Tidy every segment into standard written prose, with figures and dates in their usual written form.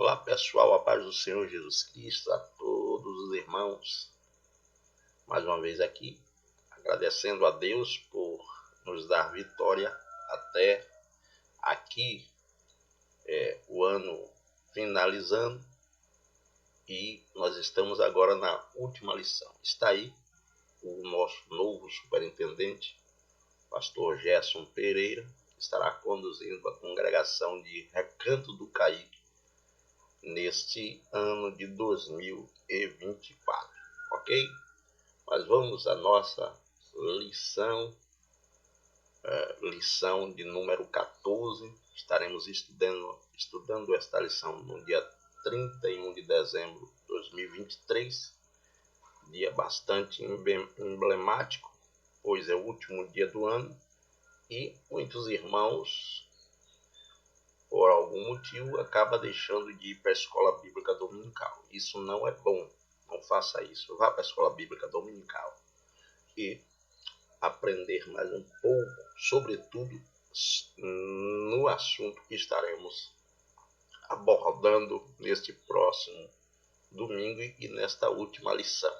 Olá pessoal, a paz do Senhor Jesus Cristo a todos os irmãos. Mais uma vez aqui, agradecendo a Deus por nos dar vitória até aqui, o ano finalizando, e nós estamos agora na última lição. Está aí o nosso novo superintendente, pastor Gerson Pereira, que estará conduzindo a congregação de Recanto do Caíque neste ano de 2024, ok? Mas vamos à nossa lição de número 14. Estaremos estudando esta lição no dia 31 de dezembro de 2023, dia bastante emblemático, pois é o último dia do ano e muitos irmãos, por algum motivo, acaba deixando de ir para a escola bíblica dominical. Isso não é bom, não faça isso. Vá para a escola bíblica dominical e aprender mais um pouco, sobretudo no assunto que estaremos abordando neste próximo domingo e nesta última lição.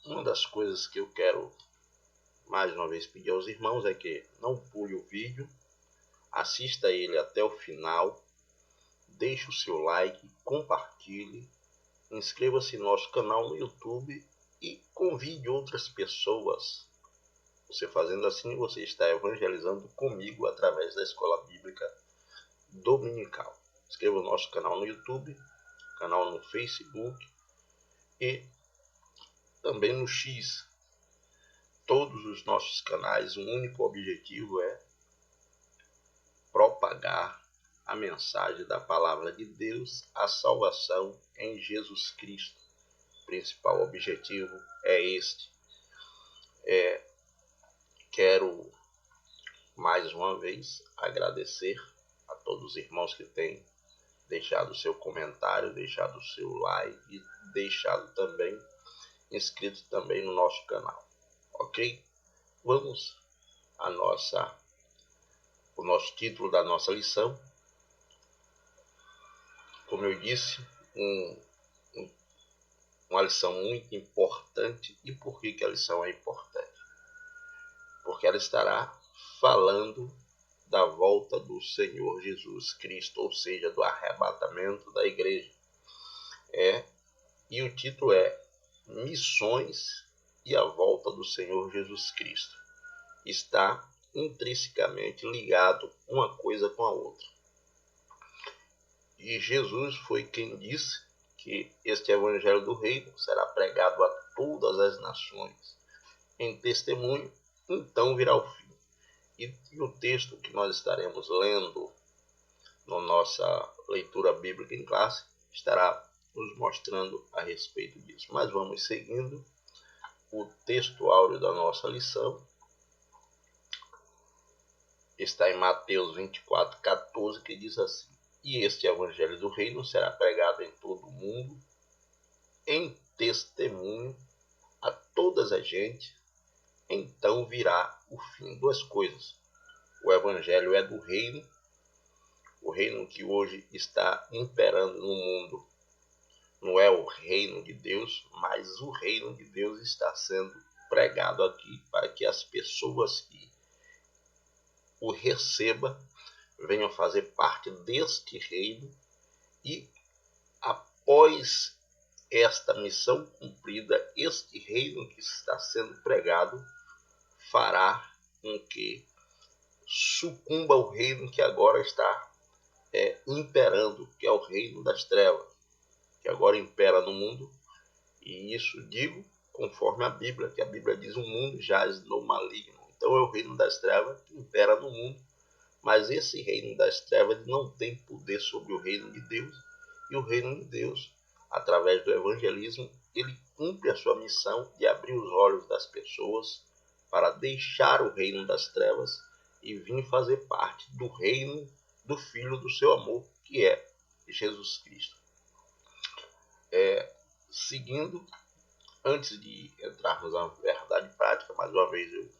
Uma das coisas que eu quero mais uma vez pedir aos irmãos é que não pule o vídeo, assista ele até o final, deixe o seu like, compartilhe, inscreva-se no nosso canal no YouTube e convide outras pessoas. Você fazendo assim, você está evangelizando comigo através da Escola Bíblica Dominical. Inscreva o nosso canal no YouTube, canal no Facebook e também no X. Todos os nossos canais, o único objetivo é propagar a mensagem da palavra de Deus, a salvação em Jesus Cristo. O principal objetivo é este. Quero mais uma vez agradecer a todos os irmãos que têm deixado o seu comentário, deixado o seu like e deixado também inscrito também no nosso canal, ok? Vamos o nosso título da nossa lição. Como eu disse, uma lição muito importante. E por que a lição é importante? Porque ela estará falando da volta do Senhor Jesus Cristo, ou seja, do arrebatamento da igreja. E o título é Missões e a volta do Senhor Jesus Cristo. Está intrinsecamente ligado uma coisa com a outra. E Jesus foi quem disse que este evangelho do reino será pregado a todas as nações em testemunho, então virá o fim. E o texto que nós estaremos lendo na nossa leitura bíblica em classe estará nos mostrando a respeito disso. Mas vamos seguindo o texto áureo da nossa lição. Está em Mateus 24:14, que diz assim: E este evangelho do reino será pregado em todo o mundo, em testemunho a todas as gentes, então virá o fim. Duas coisas. O evangelho é do reino, o reino que hoje está imperando no mundo não é o reino de Deus, mas o reino de Deus está sendo pregado aqui para que as pessoas que o recebam venham fazer parte deste reino, e após esta missão cumprida, este reino que está sendo pregado fará com que sucumba o reino que agora está imperando, que é o reino das trevas, que agora impera no mundo. E isso digo conforme a Bíblia, que a Bíblia diz: o mundo jaz no maligno. Então é o reino das trevas que impera no mundo, mas esse reino das trevas não tem poder sobre o reino de Deus. E o reino de Deus, através do evangelismo, ele cumpre a sua missão de abrir os olhos das pessoas para deixar o reino das trevas e vir fazer parte do reino do Filho do seu amor, que é Jesus Cristo. Seguindo, antes de entrarmos na verdade prática, mais uma vez eu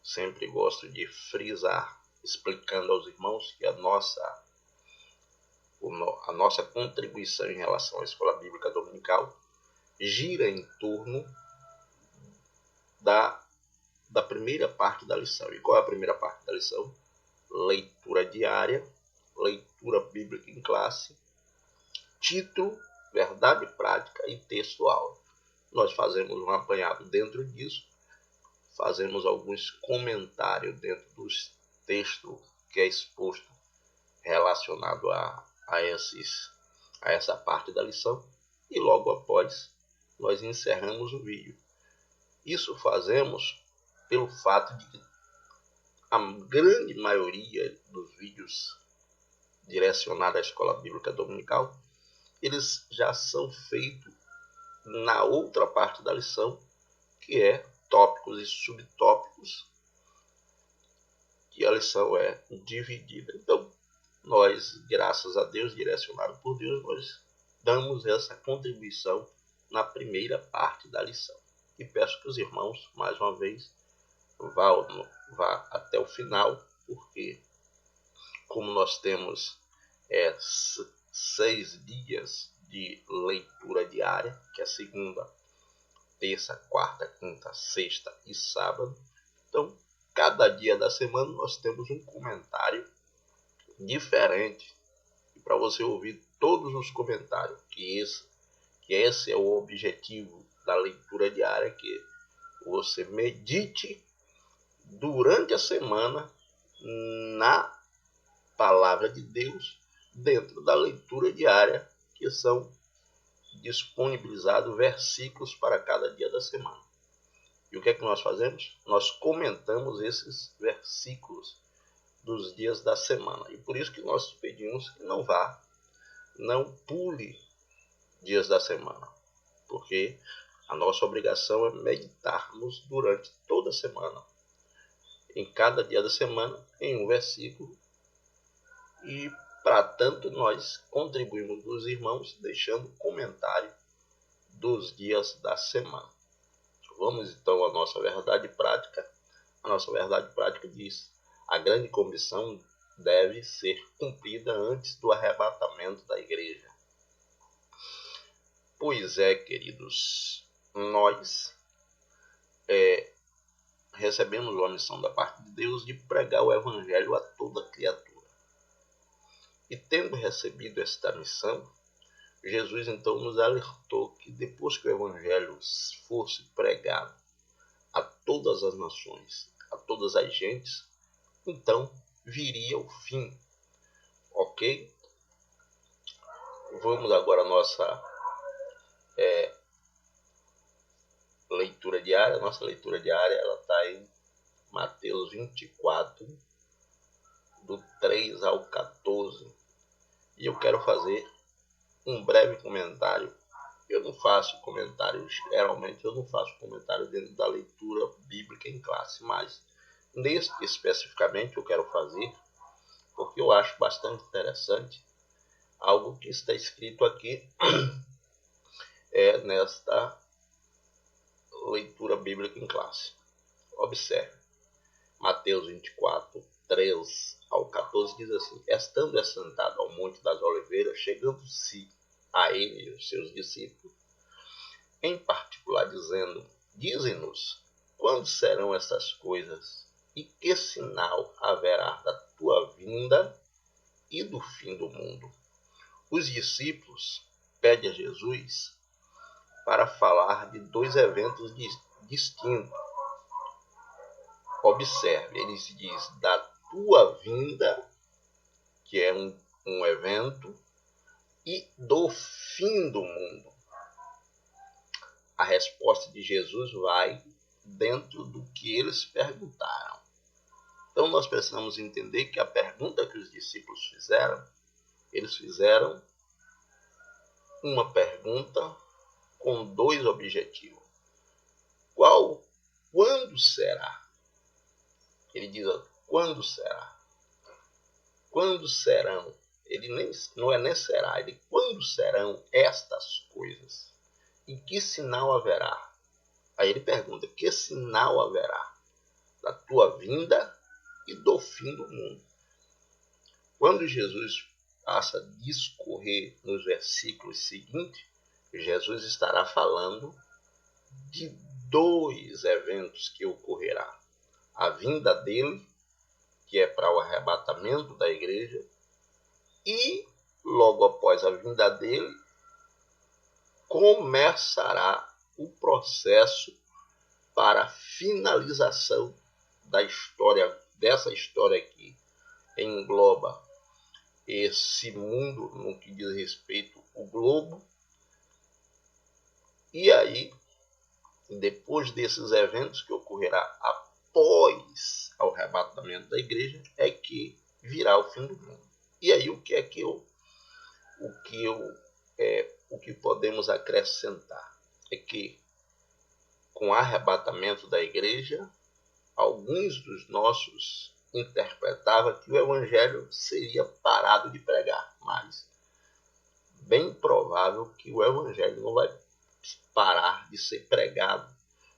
sempre gosto de frisar, explicando aos irmãos que a nossa a nossa contribuição em relação à escola bíblica dominical gira em torno da primeira parte da lição. E qual é a primeira parte da lição? Leitura diária, leitura bíblica em classe, título, verdade prática e texto-aula. Nós fazemos um apanhado dentro disso, fazemos alguns comentários dentro dos textos que é exposto relacionado a essa parte da lição, e logo após nós encerramos o vídeo. Isso fazemos pelo fato de que a grande maioria dos vídeos direcionados à escola bíblica dominical, eles já são feitos na outra parte da lição, que é tópicos e subtópicos, que a lição é dividida. Então, nós, graças a Deus, direcionado por Deus, nós damos essa contribuição na primeira parte da lição. E peço que os irmãos, mais uma vez, vá até o final, porque como nós temos 6 dias de leitura diária, que é segunda, terça, quarta, quinta, sexta e sábado, então cada dia da semana nós temos um comentário diferente, e para você ouvir todos os comentários, que esse é o objetivo da leitura diária, que você medite durante a semana na palavra de Deus, dentro da leitura diária, que são disponibilizados versículos para cada dia da semana. E o que é que nós fazemos? Nós comentamos esses versículos dos dias da semana. E por isso que nós pedimos que não pule dias da semana, porque a nossa obrigação é meditarmos durante toda a semana, em cada dia da semana, em um versículo, e para tanto nós contribuímos dos irmãos deixando comentário dos dias da semana. Vamos então à nossa verdade prática. A nossa verdade prática diz: a grande comissão deve ser cumprida antes do arrebatamento da igreja. Pois é, queridos, nós recebemos uma missão da parte de Deus de pregar o evangelho a toda criatura. E tendo recebido esta missão, Jesus então nos alertou que depois que o evangelho fosse pregado a todas as nações, a todas as gentes, então viria o fim. Ok? Vamos agora à nossa leitura diária. Nossa leitura diária está em Mateus 24, do 3 ao 14. E eu quero fazer um breve comentário. Eu não faço comentários, geralmente eu não faço comentário dentro da leitura bíblica em classe, mas neste especificamente eu quero fazer, porque eu acho bastante interessante algo que está escrito aqui nesta leitura bíblica em classe. Observe, Mateus 24, 3 ao 14 diz assim: estando assentado ao Monte das Oliveiras, chegando-se a ele e os seus discípulos, em particular dizendo: dize-nos, quando serão essas coisas, e que sinal haverá da tua vinda e do fim do mundo? Os discípulos pedem a Jesus para falar de 2 eventos distintos. Observe, ele se diz da tua vinda, que é um evento, e do fim do mundo. A resposta de Jesus vai dentro do que eles perguntaram. Então nós precisamos entender que a pergunta que os discípulos fizeram, eles fizeram uma pergunta com 2 objetivos. Quando será? Ele diz: quando será? Quando serão? Ele não é nem será, ele quando serão estas coisas? E que sinal haverá? Aí ele pergunta: que sinal haverá da tua vinda e do fim do mundo? Quando Jesus passa a discorrer nos versículos seguintes, Jesus estará falando de dois eventos que ocorrerá. A vinda dele, que é para o arrebatamento da igreja, e logo após a vinda dele, começará o processo para a finalização da história, dessa história que engloba esse mundo no que diz respeito ao globo. E aí, depois desses eventos que ocorrerá após o arrebatamento da igreja, é que virá o fim do mundo. E aí o que podemos acrescentar é que com o arrebatamento da igreja, alguns dos nossos interpretavam que o evangelho seria parado de pregar, mas bem provável que o evangelho não vai parar de ser pregado,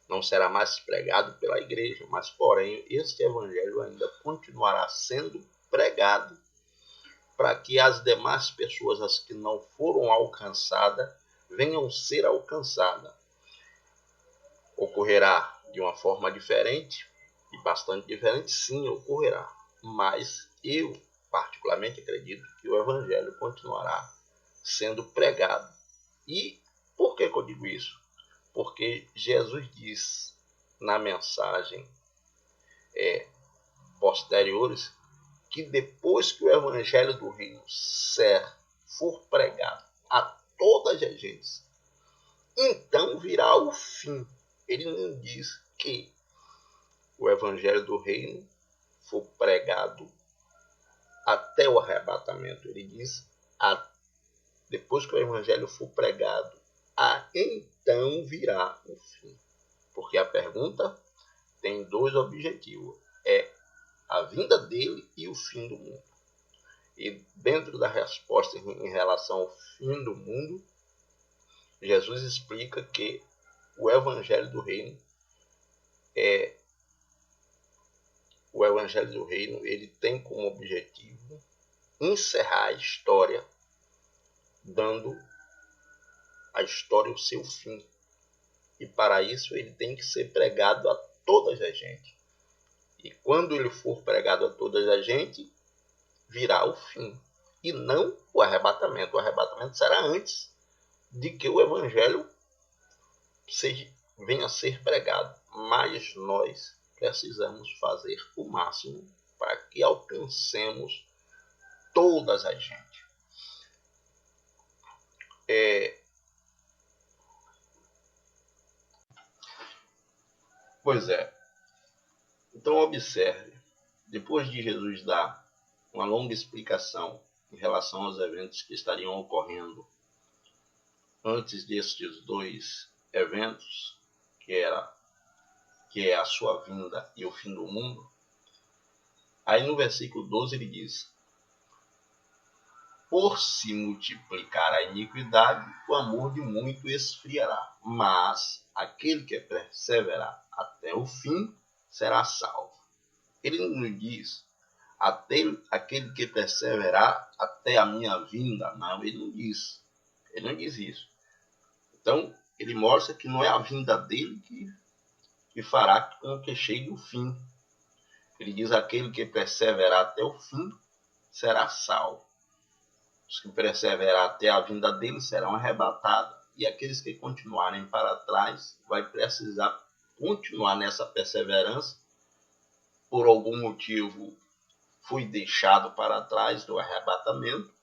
não será mais pregado pela igreja, mas porém este evangelho ainda continuará sendo pregado para que as demais pessoas, as que não foram alcançadas, venham ser alcançadas. Ocorrerá de uma forma diferente, e bastante diferente, sim, ocorrerá. Mas eu, particularmente, acredito que o evangelho continuará sendo pregado. E por que eu digo isso? Porque Jesus diz na mensagem posteriores que depois que o evangelho do reino for pregado a todas as gentes, então virá o fim. Ele não diz que o evangelho do reino for pregado até o arrebatamento. Ele diz depois que o evangelho for pregado, então virá o fim. Porque a pergunta tem dois objetivos. É a vinda dele e o fim do mundo. E dentro da resposta em relação ao fim do mundo, Jesus explica que o evangelho do reino ele tem como objetivo encerrar a história, dando à história o seu fim. E para isso ele tem que ser pregado a todas as gente. E quando ele for pregado a todas as gente, virá o fim. E não o arrebatamento. O arrebatamento será antes de que o evangelho venha a ser pregado. Mas nós precisamos fazer o máximo para que alcancemos todas as gente. Pois é. Então observe, depois de Jesus dar uma longa explicação em relação aos eventos que estariam ocorrendo antes destes dois eventos, que é a sua vinda e o fim do mundo, aí no versículo 12 ele diz: por se multiplicar a iniquidade, o amor de muito esfriará, mas aquele que perseverar até o fim será salvo. Ele não diz aquele que perseverar até a minha vinda. Não, ele não diz. Ele não diz isso. Então, ele mostra que não é a vinda dele que fará com que chegue o fim. Ele diz: aquele que perseverar até o fim será salvo. Os que perseverar até a vinda dele serão arrebatados. E aqueles que continuarem para trás vai precisar continuar nessa perseverança. Por algum motivo foi deixado para trás do arrebatamento.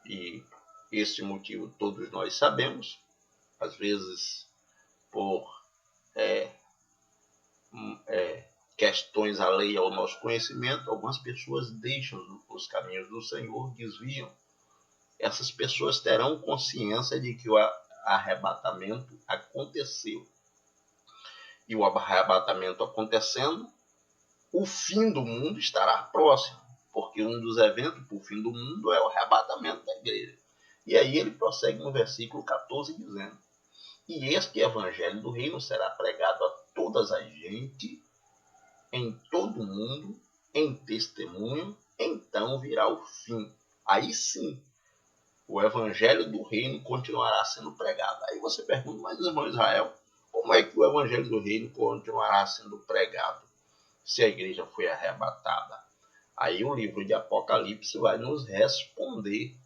E esse motivo todos nós sabemos. Às vezes por questões alheias ao nosso conhecimento, algumas pessoas deixam os caminhos do Senhor, desviam. Essas pessoas terão consciência de que o arrebatamento aconteceu. E o arrebatamento acontecendo, o fim do mundo estará próximo, porque um dos eventos para o fim do mundo é o arrebatamento da igreja. E aí ele prossegue no versículo 14 dizendo: e este evangelho do reino será pregado a todas as gentes, em todo o mundo, em testemunho, então virá o fim. aí sim o evangelho do reino continuará sendo pregado. Aí você pergunta, mas irmão Israel, como é que o evangelho do reino continuará sendo pregado se a igreja foi arrebatada? Aí o livro de Apocalipse vai nos responder.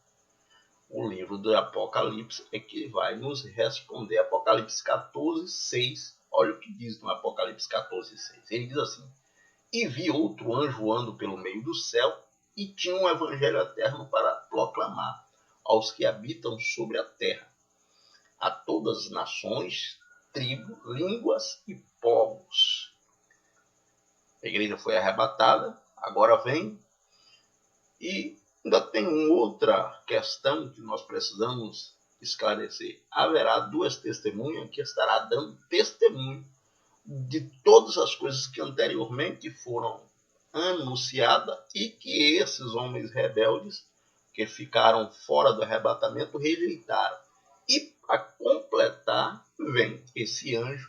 O livro do Apocalipse é que vai nos responder. Apocalipse 14, 6. Olha o que diz no Apocalipse 14, 6. Ele diz assim: e vi outro anjo voando pelo meio do céu, e tinha um evangelho eterno para proclamar aos que habitam sobre a terra, a todas as nações, tribos, línguas e povos. A igreja foi arrebatada, agora vem, e ainda tem outra questão que nós precisamos esclarecer. Haverá duas testemunhas que estará dando testemunho de todas as coisas que anteriormente foram anunciadas e que esses homens rebeldes que ficaram fora do arrebatamento rejeitaram. E para completar, vem esse anjo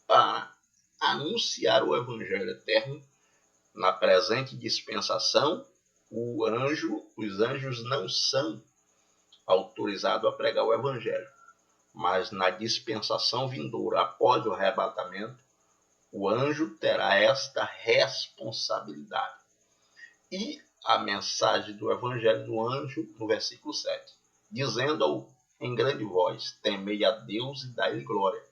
para anunciar o evangelho eterno. Na presente dispensação, os anjos não são autorizados a pregar o evangelho, mas na dispensação vindoura, após o arrebatamento, o anjo terá esta responsabilidade. E a mensagem do evangelho do anjo, no versículo 7, dizendo em grande voz: temei a Deus e dai-lhe glória,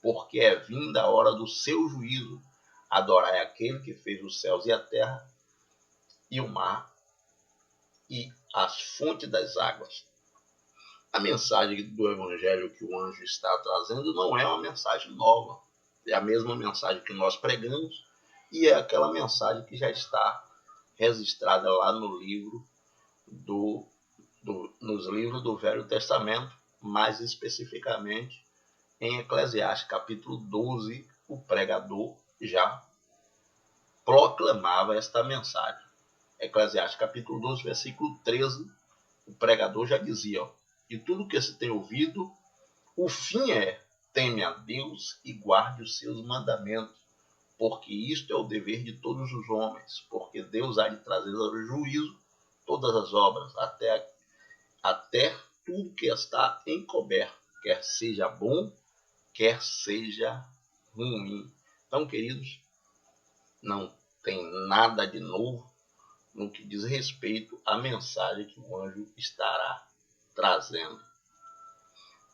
porque é vinda a hora do seu juízo. Adorai aquele que fez os céus e a terra, e o mar, e as fontes das águas. A mensagem do evangelho que o anjo está trazendo não é uma mensagem nova. É a mesma mensagem que nós pregamos e é aquela mensagem que já está registrada lá no livro nos livros do Velho Testamento, mais especificamente em Eclesiastes capítulo 12, o pregador já proclamava esta mensagem. Eclesiastes capítulo 12, versículo 13, o pregador já dizia: de tudo que se tem ouvido, o fim é: teme a Deus e guarde os seus mandamentos, porque isto é o dever de todos os homens, porque Deus há de trazer ao juízo todas as obras, até tudo que está encoberto, quer seja bom, quer seja ruim. Então, queridos, não tem nada de novo no que diz respeito à mensagem que o anjo estará trazendo.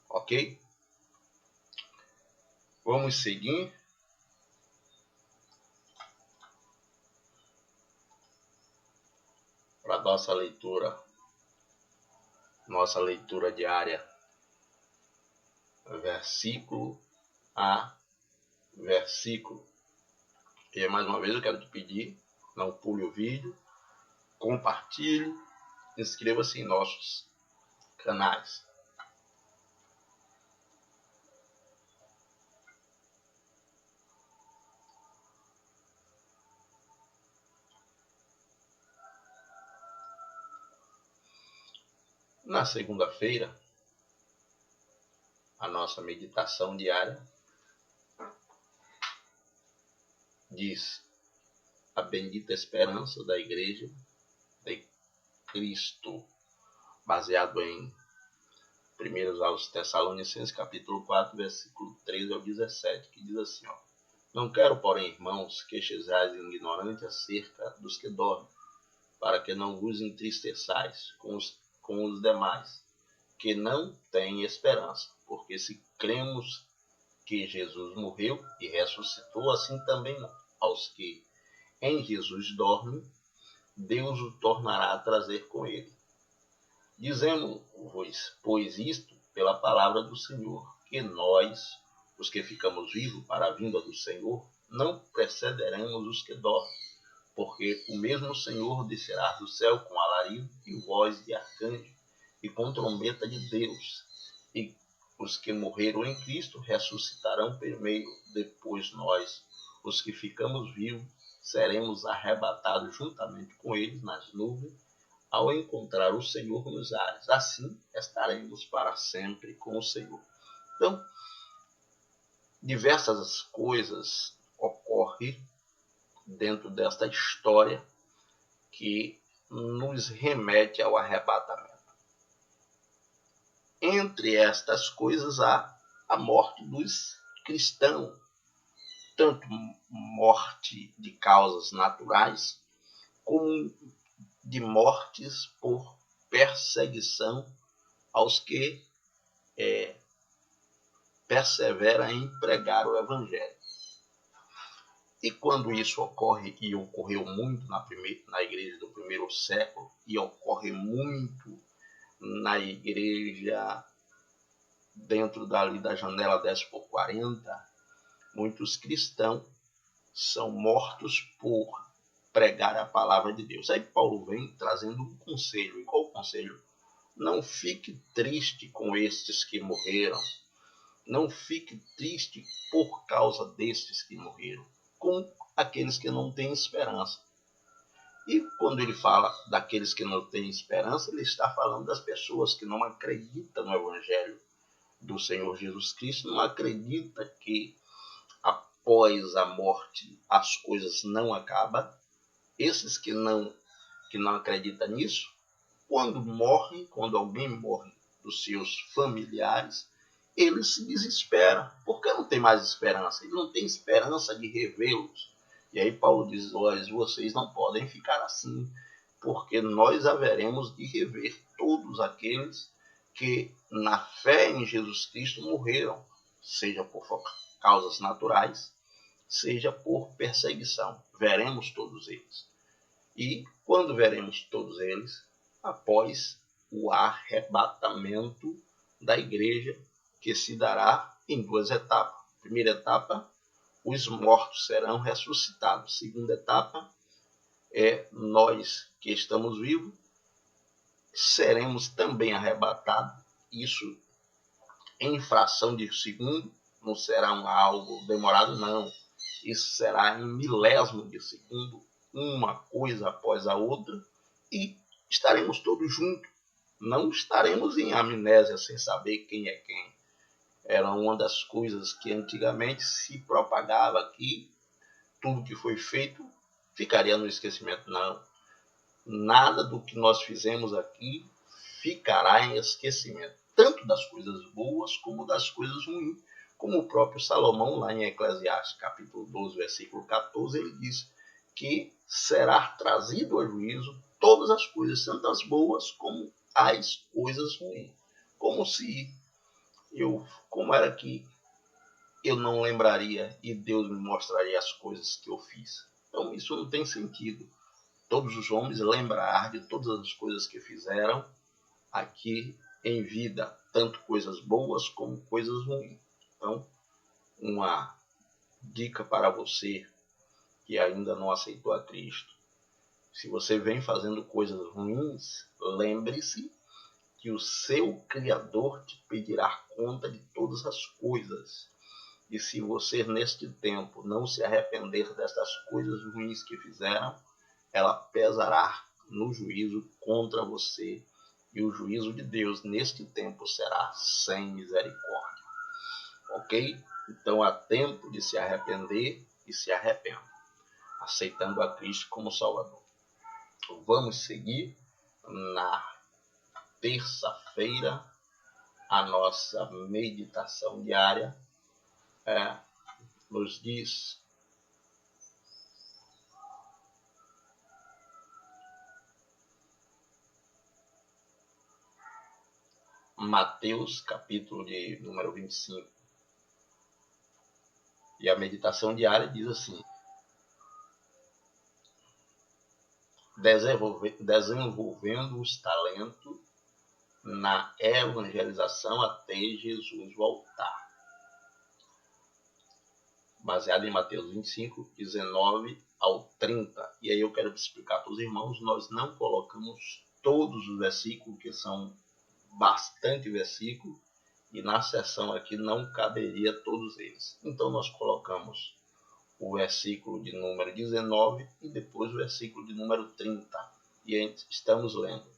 Ok? Vamos seguir. Para nossa leitura diária, versículo a versículo. E mais uma vez eu quero te pedir, não pule o vídeo, compartilhe, inscreva-se em nossos canais. Na segunda-feira, a nossa meditação diária diz: a bendita esperança da Igreja de Cristo, baseado em 1 aos Tessalonicenses, capítulo 4, versículo 13 ao 17, que diz assim: não quero, porém, irmãos, que estejais ignorantes acerca dos que dormem, para que não vos entristeçais com os demais, que não têm esperança. Porque se cremos que Jesus morreu e ressuscitou, assim também aos que em Jesus dormem, Deus o tornará a trazer com ele. Dizemos-vos, pois, isto pela palavra do Senhor, que nós, os que ficamos vivos para a vinda do Senhor, não precederemos os que dormem, porque o mesmo Senhor descerá do céu com alarido e voz de arcanjo e com trombeta de Deus, e os que morreram em Cristo ressuscitarão primeiro. Depois nós, os que ficamos vivos, seremos arrebatados juntamente com eles nas nuvens, ao encontrar o Senhor nos ares. Assim estaremos para sempre com o Senhor. Então, diversas coisas ocorrem dentro desta história que nos remete ao arrebatamento. Entre estas coisas há a morte dos cristãos, tanto morte de causas naturais, como de mortes por perseguição aos que perseveram em pregar o Evangelho. E quando isso ocorre, e ocorreu muito na igreja do primeiro século, e ocorre muito na igreja dentro da janela 10x40, muitos cristãos são mortos por pregar a palavra de Deus. Aí Paulo vem trazendo um conselho. E qual o conselho? Não fique triste com estes que morreram. Não fique triste por causa destes que morreram, com aqueles que não têm esperança. E quando ele fala daqueles que não têm esperança, ele está falando das pessoas que não acreditam no Evangelho do Senhor Jesus Cristo, não acreditam que após a morte as coisas não acabam. Esses que não acreditam nisso, quando alguém morre dos seus familiares, ele se desespera, porque não tem mais esperança, ele não tem esperança de revê-los. E aí Paulo diz, olha, vocês não podem ficar assim, porque nós haveremos de rever todos aqueles que na fé em Jesus Cristo morreram, seja por causas naturais, seja por perseguição. Veremos todos eles. E quando veremos todos eles, após o arrebatamento da igreja, que se dará em duas etapas. Primeira etapa, os mortos serão ressuscitados. Segunda etapa, nós que estamos vivos, seremos também arrebatados. Isso em fração de segundo, não será algo demorado, não. Isso será em milésimo de segundo, uma coisa após a outra, e estaremos todos juntos. Não estaremos em amnésia sem saber quem é quem. Era uma das coisas que antigamente se propagava aqui, tudo que foi feito ficaria no esquecimento. Não. Nada do que nós fizemos aqui ficará em esquecimento, tanto das coisas boas como das coisas ruins. Como o próprio Salomão, lá em Eclesiastes, capítulo 12, versículo 14, ele diz que será trazido a juízo todas as coisas, tanto as boas como as coisas ruins. Como era que eu não lembraria e Deus me mostraria as coisas que eu fiz? Então isso não tem sentido. Todos os homens lembrar de todas as coisas que fizeram aqui em vida, tanto coisas boas como coisas ruins. Então, uma dica para você que ainda não aceitou a Cristo. Se você vem fazendo coisas ruins, lembre-se que o seu Criador te pedirá conta de todas as coisas. E se você, neste tempo, não se arrepender destas coisas ruins que fizeram, ela pesará no juízo contra você. E o juízo de Deus, neste tempo, será sem misericórdia. Ok? Então, há tempo de se arrepender e se arrependa, aceitando a Cristo como Salvador. Vamos seguir na terça-feira a nossa meditação diária. Nos diz Mateus, capítulo de número 25. E a meditação diária diz assim: desenvolvendo os talentos na evangelização até Jesus voltar. Baseado em Mateus 25, 19 ao 30. E aí eu quero explicar para os irmãos, nós não colocamos todos os versículos, que são bastante versículos, e na sessão aqui não caberia todos eles. Então nós colocamos o versículo de número 19 e depois o versículo de número 30. E estamos lendo.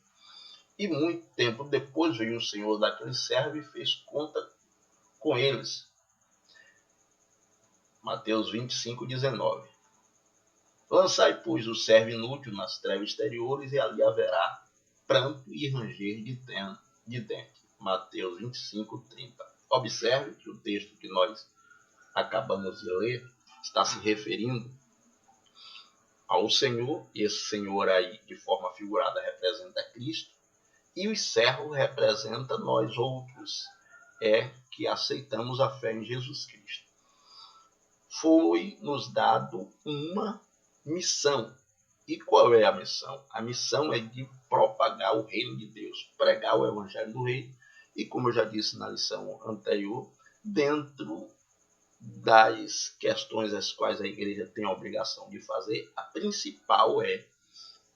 E muito tempo depois veio o Senhor daquele servo e fez conta com eles. Mateus 25, 19. Lançai, pois, o servo inútil nas trevas exteriores, e ali haverá pranto e ranger de dente. Mateus 25:30. Observe que o texto que nós acabamos de ler está se referindo ao Senhor, e esse Senhor aí, de forma figurada, representa Cristo, e o servo representa nós outros, que aceitamos a fé em Jesus Cristo. Foi nos dado uma missão. E qual é a missão? A missão é de propagar o reino de Deus, pregar o evangelho do reino, e como eu já disse na lição anterior, dentro das questões as quais a igreja tem a obrigação de fazer, a principal é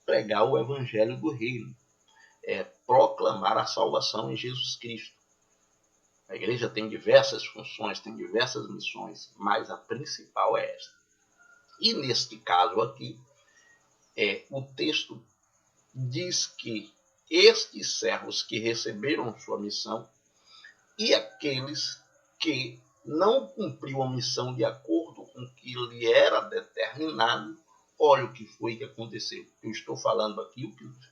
pregar o evangelho do reino, proclamar a salvação em Jesus Cristo. A igreja tem diversas funções, tem diversas missões, mas a principal é esta. E neste caso aqui, o texto diz que estes servos que receberam sua missão e aqueles que não cumpriu a missão de acordo com o que lhe era determinado, olha o que foi que aconteceu. Eu estou falando aqui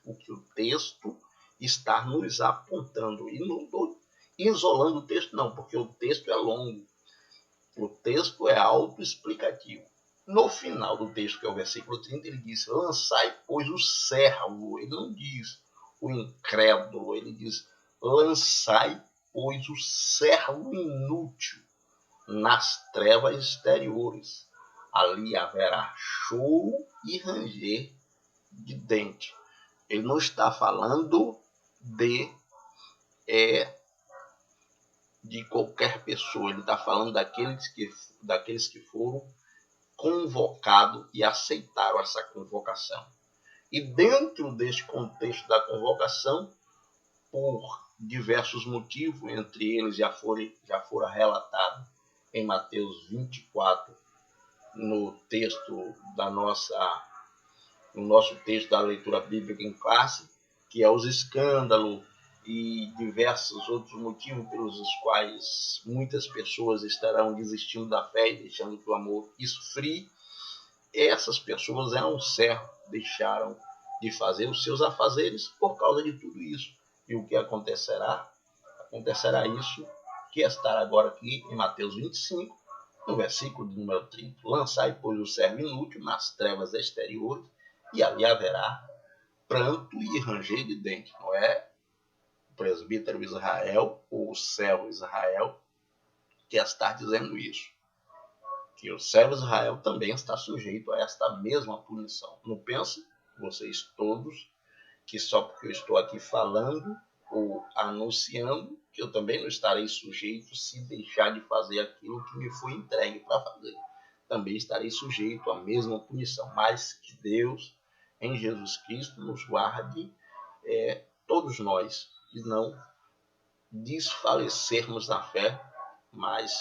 o que o texto está nos apontando. E não estou isolando o texto, não, porque o texto é longo. O texto é autoexplicativo. No final do texto, que é o versículo 30, ele diz: lançai, pois, o servo. Ele não diz o incrédulo, ele diz: lançai, pois, o servo inútil nas trevas exteriores. Ali haverá choro e ranger de dente. Ele não está falando de qualquer pessoa, ele está falando daqueles que foram convocados e aceitaram essa convocação. E dentro deste contexto da convocação, por diversos motivos, entre eles já fora relatado em Mateus 24, no nosso texto da leitura bíblica em classe, que é os escândalos e diversos outros motivos pelos quais muitas pessoas estarão desistindo da fé e deixando que o amor esfrie. Essas pessoas eram servos, deixaram de fazer os seus afazeres por causa de tudo isso. E o que acontecerá? Acontecerá isso que está agora aqui em Mateus 25, no versículo de número 30. Lançai, pois, o servo inútil nas trevas exteriores, e ali haverá pranto e ranger de dente. Não é o presbítero Israel ou o servo Israel que está dizendo isso. Que o servo Israel também está sujeito a esta mesma punição. Não pense, vocês todos, que só porque eu estou aqui falando ou anunciando, que eu também não estarei sujeito se deixar de fazer aquilo que me foi entregue para fazer. Também estarei sujeito à mesma punição, mas que Deus, em Jesus Cristo, nos guarde, todos nós, de não desfalecermos na fé, mas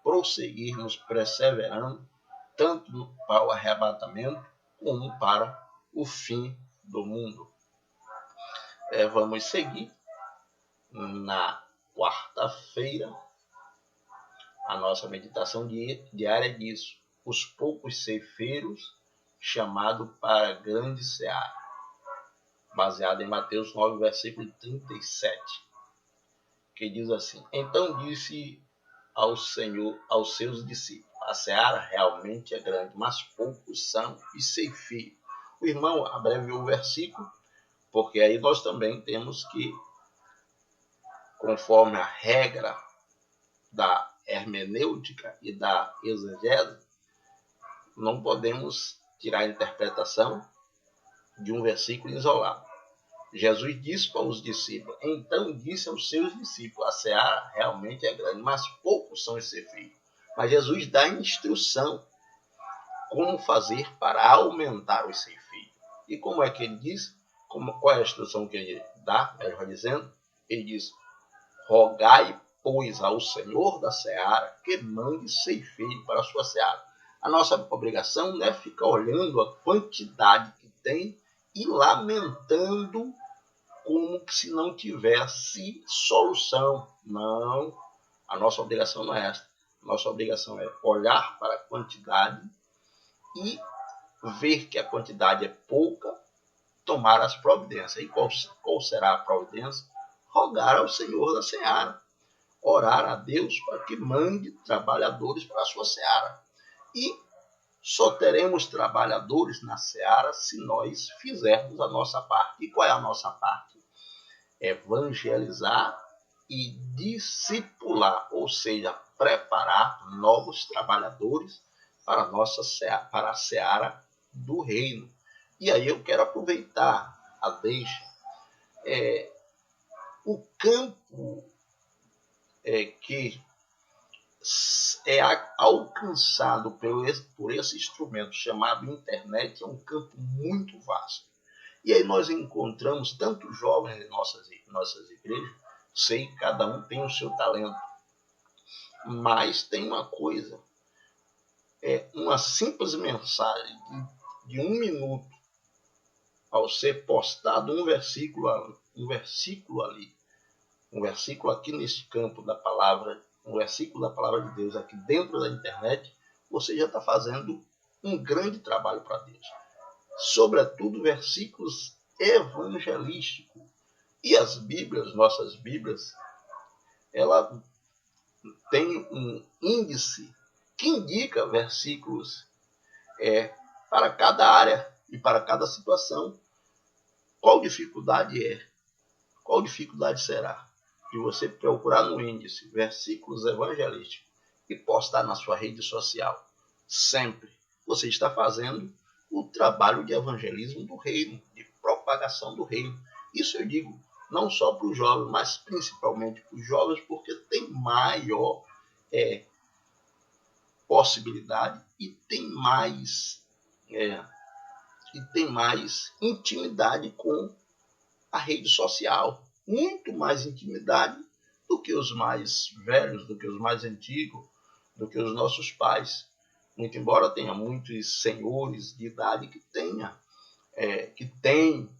prosseguirmos perseverando, tanto para o arrebatamento, como para o fim do mundo. Vamos seguir. Na quarta-feira, a nossa meditação diária diz: os poucos ceifeiros chamados para a grande seara, baseado em Mateus 9, versículo 37, que diz assim: então disse ao Senhor aos seus discípulos: a seara realmente é grande, mas poucos são os ceifeiros. O irmão abreviou o versículo, porque aí nós também temos que, conforme a regra da hermenêutica e da exegese, não podemos tirar a interpretação de um versículo isolado. Jesus disse para os discípulos: então disse aos seus discípulos: a seara realmente é grande, mas poucos são os ceifeiros. Mas Jesus dá instrução como fazer para aumentar os ceifeiros. E como é que ele diz? Qual é a instrução que ele dá? Melhor dizendo, ele diz: rogai, pois, ao Senhor da seara que mande ceifeiro para a sua seara. A nossa obrigação não é ficar olhando a quantidade que tem e lamentando como se não tivesse solução. Não, a nossa obrigação não é esta. A nossa obrigação é olhar para a quantidade e ver que a quantidade é pouca, tomar as providências. E qual será a providência? Rogar ao Senhor da seara, orar a Deus para que mande trabalhadores para a sua seara. E só teremos trabalhadores na seara se nós fizermos a nossa parte. E qual é a nossa parte? Evangelizar e discipular, ou seja, preparar novos trabalhadores para a seara do reino. E aí eu quero aproveitar a deixa. O campo que é alcançado por esse instrumento chamado internet é um campo muito vasto. E aí nós encontramos tantos jovens em nossas igrejas, sei que cada um tem o seu talento, mas tem uma coisa, uma simples mensagem de 1 minuto, ao ser postado um versículo ali, um versículo aqui nesse campo da palavra, um versículo da palavra de Deus aqui dentro da internet, você já está fazendo um grande trabalho para Deus. Sobretudo versículos evangelísticos. E as Bíblias, nossas Bíblias, ela tem um índice que indica versículos para cada área e para cada situação. Qual dificuldade qual dificuldade será de você procurar no índice versículos evangelísticos e postar na sua rede social? Sempre você está fazendo o trabalho de evangelismo do reino, de propagação do reino. Isso eu digo não só para os jovens, mas principalmente para os jovens, porque tem maior possibilidade e tem mais intimidade com a rede social. Muito mais intimidade do que os mais velhos, do que os mais antigos, do que os nossos pais. Muito embora tenha muitos senhores de idade que têm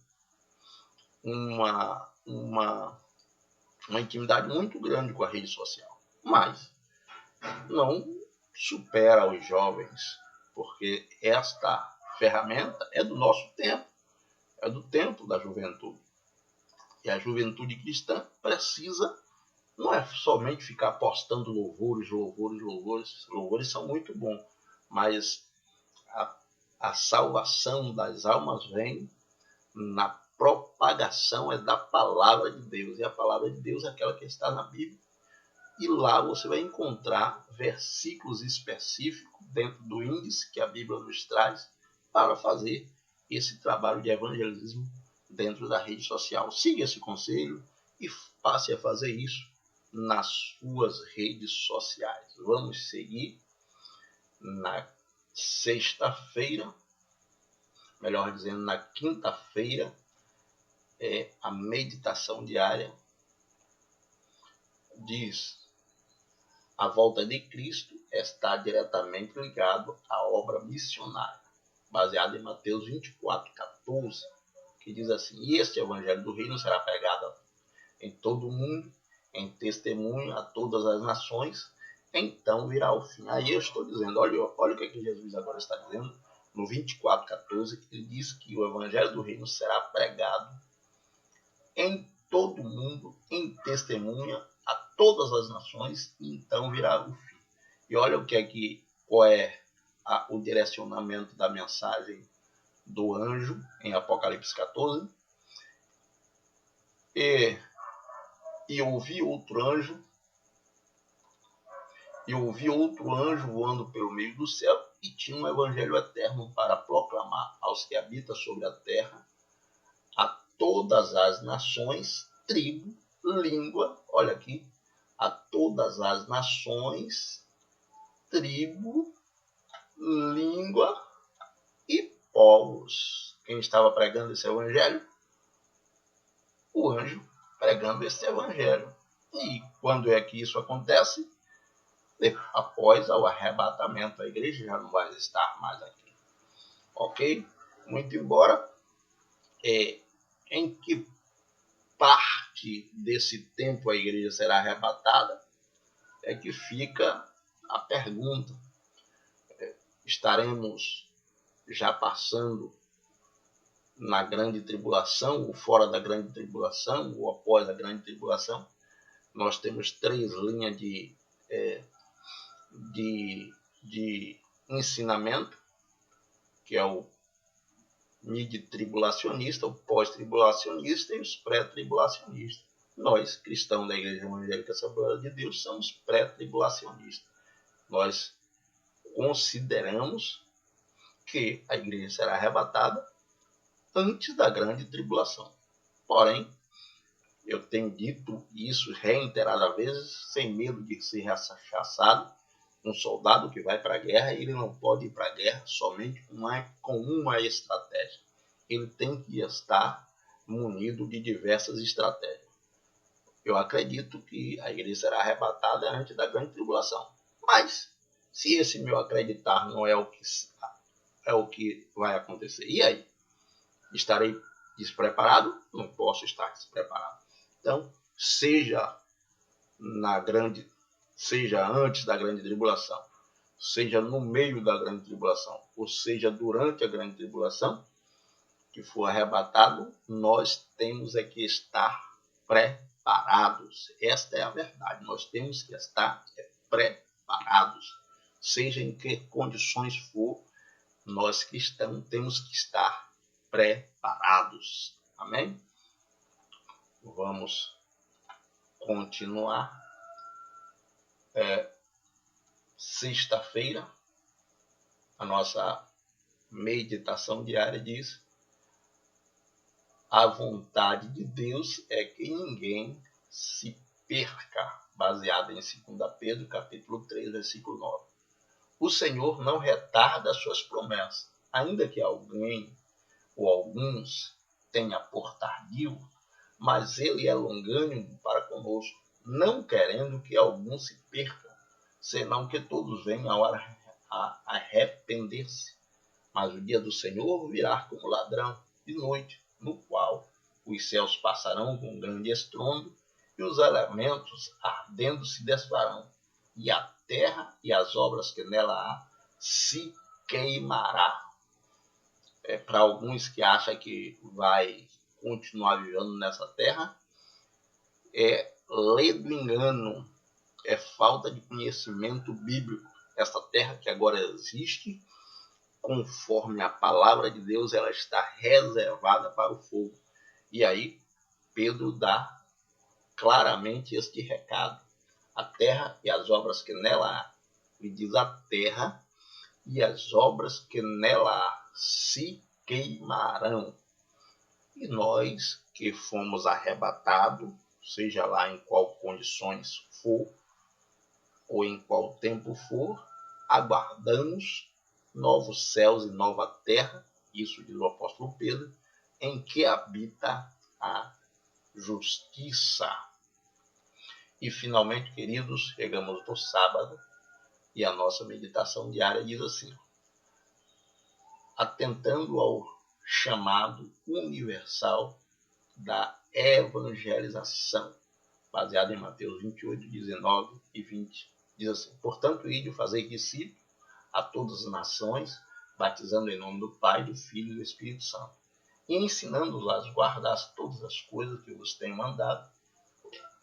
uma intimidade muito grande com a rede social. Mas não supera os jovens, porque esta ferramenta é do nosso tempo, é do tempo da juventude. E a juventude cristã precisa, não é somente ficar postando louvores são muito bons, mas a salvação das almas vem na propagação da palavra de Deus. E a palavra de Deus é aquela que está na Bíblia. E lá você vai encontrar versículos específicos dentro do índice que a Bíblia nos traz para fazer esse trabalho de evangelismo dentro da rede social. Siga esse conselho e passe a fazer isso nas suas redes sociais. Vamos seguir na sexta-feira, melhor dizendo, na quinta-feira, a meditação diária diz: a volta de Cristo está diretamente ligado à obra missionária, baseada em Mateus 24:14, que diz assim: e este evangelho do reino será pregado em todo o mundo, em testemunho a todas as nações, então virá o fim. Aí eu estou dizendo, olha o que Jesus agora está dizendo, no 24:14, ele diz que o evangelho do reino será pregado em todo o mundo, em testemunha a todas as nações, e então virá o fim. E olha qual é o direcionamento da mensagem do anjo em Apocalipse 14. E ouvi outro anjo voando pelo meio do céu, e tinha um evangelho eterno para proclamar aos que habitam sobre a terra, a todas as nações, tribo, língua, olha aqui, a todas as nações, tribo, língua e povos. Quem estava pregando esse evangelho? O anjo pregando esse evangelho. E quando é que isso acontece? Após o arrebatamento. A igreja já não vai estar mais aqui. Ok? Muito embora, em que parte desse tempo a igreja será arrebatada, é que fica a pergunta. Estaremos já passando na grande tribulação, ou fora da grande tribulação, ou após a grande tribulação. Nós temos 3 linhas de ensinamento, que é o mid-tribulacionista, o pós-tribulacionista e os pré-tribulacionistas. Nós, cristãos da Igreja Evangélica Assembleia de Deus, somos pré-tribulacionistas. Nós consideramos que a igreja será arrebatada antes da grande tribulação. Porém, eu tenho dito isso reiteradas vezes, sem medo de ser rechaçado. Um soldado que vai para a guerra, ele não pode ir para a guerra somente com uma estratégia. Ele tem que estar munido de diversas estratégias. Eu acredito que a igreja será arrebatada antes da grande tribulação. Mas, se esse meu acreditar não é o que vai acontecer, e aí? Estarei despreparado? Não posso estar despreparado. Então, seja antes da grande tribulação, seja no meio da grande tribulação, ou seja durante a grande tribulação, que for arrebatado, nós temos que estar preparados. Esta é a verdade. Nós temos que estar preparados. Seja em que condições for, nós cristãos temos que estar preparados. Amém? Vamos continuar. Sexta-feira, a nossa meditação diária diz: a vontade de Deus é que ninguém se perca, baseado em 2 Pedro, capítulo 3, versículo 9. O Senhor não retarda as suas promessas, ainda que alguém ou alguns tenha por tardio, mas ele é longânimo para conosco, não querendo que alguns se percam, senão que todos venham a arrepender-se. Mas o dia do Senhor virá como ladrão de noite, no qual os céus passarão com grande estrondo, e os elementos ardendo se desfarão, e a terra e as obras que nela há se queimará. Para alguns que acham que vai continuar vivendo nessa terra, é ledo engano, é falta de conhecimento bíblico. Essa terra que agora existe, conforme a palavra de Deus, ela está reservada para o fogo. E aí Pedro dá claramente este recado: a terra e as obras que nela há. Ele diz: a terra e as obras que nela há se queimarão. E nós que fomos arrebatados, seja lá em qual condições for, ou em qual tempo for, aguardamos novos céus e nova terra, isso diz o apóstolo Pedro, em que habita a justiça. E finalmente, queridos, chegamos no sábado e a nossa meditação diária diz assim: atentando ao chamado universal da evangelização, baseado em Mateus 28, 19 e 20. Diz assim: portanto, ide fazer discípulos a todas as nações, batizando em nome do Pai, do Filho e do Espírito Santo, e ensinando-os a guardar todas as coisas que eu vos tenho mandado.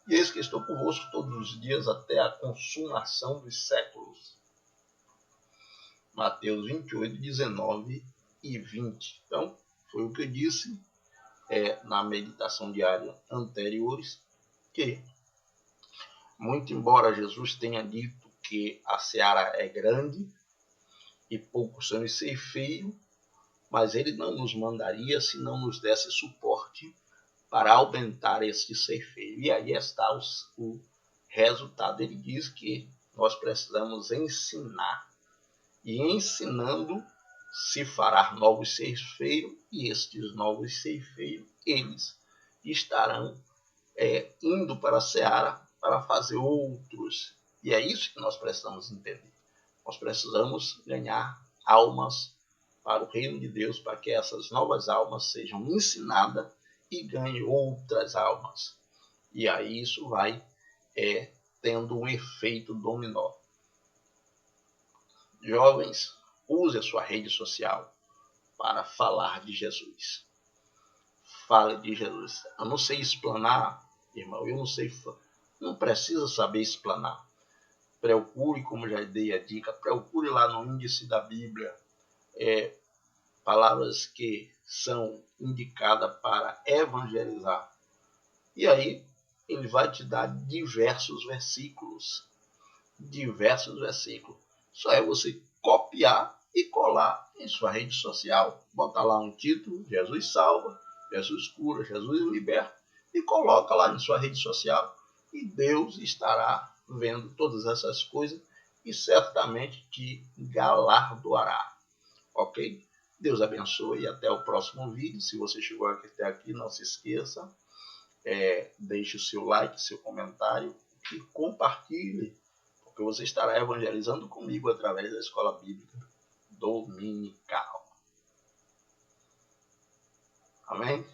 E eis que estou convosco todos os dias até a consumação dos séculos. Mateus 28, 19 e 20. Então, foi o que eu disse na meditação diária anteriores, que, muito embora Jesus tenha dito que a seara é grande e poucos são os ceifeiros, mas ele não nos mandaria se não nos desse suporte para aumentar este ceifeiro. E aí está o resultado. Ele diz que nós precisamos ensinar, e ensinando se fará novos ceifeiros, e estes novos ceifeiros, eles estarão indo para a seara para fazer outros. E é isso que nós precisamos entender. Nós precisamos ganhar almas para o reino de Deus, para que essas novas almas sejam ensinadas e ganhem outras almas. E aí isso vai tendo um efeito dominó. Jovens, use a sua rede social. para falar de Jesus. Fale de Jesus. Eu não sei explanar, irmão, eu não sei, não precisa saber explanar. Procure, como já dei a dica, procure lá no índice da Bíblia, palavras que são indicadas para evangelizar. E aí, ele vai te dar diversos versículos. Só é você copiar e colar em sua rede social. Bota lá um título, Jesus salva, Jesus cura, Jesus liberta, e coloca lá em sua rede social. E Deus estará vendo todas essas coisas e certamente te galardoará. Ok? Deus abençoe e até o próximo vídeo. Se você chegou até aqui, não se esqueça. Deixe o seu like, seu comentário e compartilhe, porque você estará evangelizando comigo através da Escola Bíblica Dominical. Amém?